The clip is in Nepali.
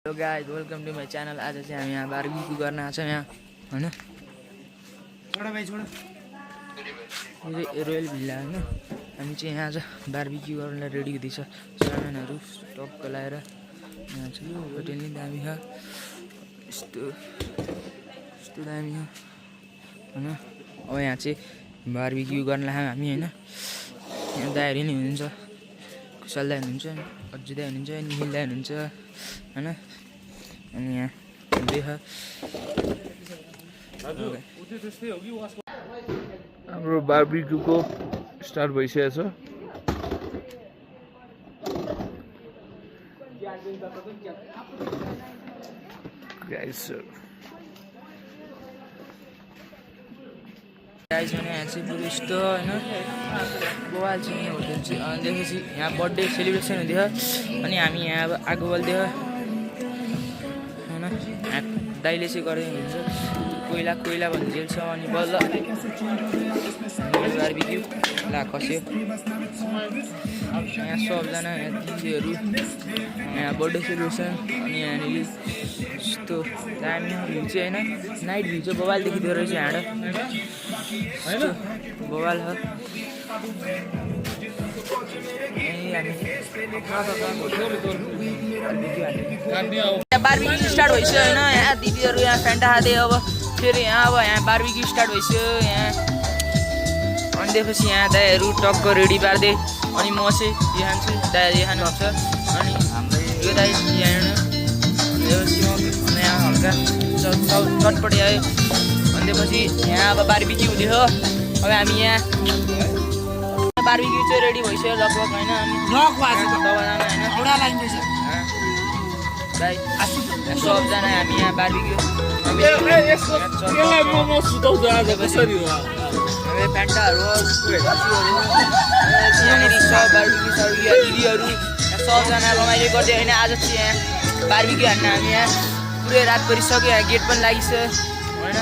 Hello guys, welcome to my channel. आज चाहिँ हामी यहाँ बारबिक्यू गर्न आएको छ यहाँ होइन, रोयल भिल्ला होइन। हामी चाहिँ यहाँ आज बारबिक्यू गर्नलाई रेडी हुँदैछ। सामानहरू टक्क लगाएर यहाँ चाहिँ होटेल नि दामी छ, यस्तो यस्तो दामी छ होइन। अब यहाँ चाहिँ बारबिक्यू गर्न लाग्यो हामी होइन। यहाँ दाइहरू नि हुनुहुन्छ, कुशल दाइ हुनुहुन्छ, अजय दाइ हुनुहुन्छ, निखिल दाइ हुनुहुन्छ होइन। अनि यहाँ हुँदैछ हाम्रो बारबिक्यूको स्टार्ट भइसकेको छ। गाइस भने यहाँ चाहिँ पुरो यस्तो होइन बवाल चाहिँ होटेल चाहिँ। अनि त्यसपछि यहाँ बर्थडे सेलिब्रेसन हुँदैछ। अनि हामी यहाँ अब आगो बल्दैछ होइन। यहाँ दाइले चाहिँ गरेको हुन्छ कोइला कोइला भन्जेल छ। अनि बल्ल बारबिक्यू ला खस्यो। यहाँ सबजना यहाँ दिदीहरू यहाँ बर्थडे सेलिब्रेसन। अनि यहाँनिर यस्तो दामी भ्यू चाहिँ होइन, नाइट भ्यू चाहिँ बवाल देखिँदो रहेछ हाँड बवाल छ। बारबिक्यू स्टार्ट भइसक्यो होइन। यहाँ दिदीहरू यहाँ फ्यान्टा खाँदै अब फेरि यहाँ बारबिक्यू स्टार्ट भइसक्यो यहाँ। अनि त्यसपछि यहाँ दाइहरू टक्क रेडी पार्दै। अनि म चाहिँ यो खान्छु, दाइले खानुहुन्छ। अनि यो दाइ यहाँ यहाँ हल्का चटपटी आयो। अनि त्यसपछि यहाँ अब बारबिक्यू हुँदैछ। अब हामी यहाँ बारबिक्यू चाहिँ रेडी भइसक्यो लगभग होइन। अनि सबजना हामी यहाँ बारबिक्यू फ्यान्टाहरू यहाँनिर सब बारबिक्यू दिदीहरू सबजना रमाइलो गर्दै होइन। आज चाहिँ यहाँ बारबिक्यू हान्न हामी यहाँ पुरै रात परिसक्यो। यहाँ गेट पनि लागिसक्यो होइन।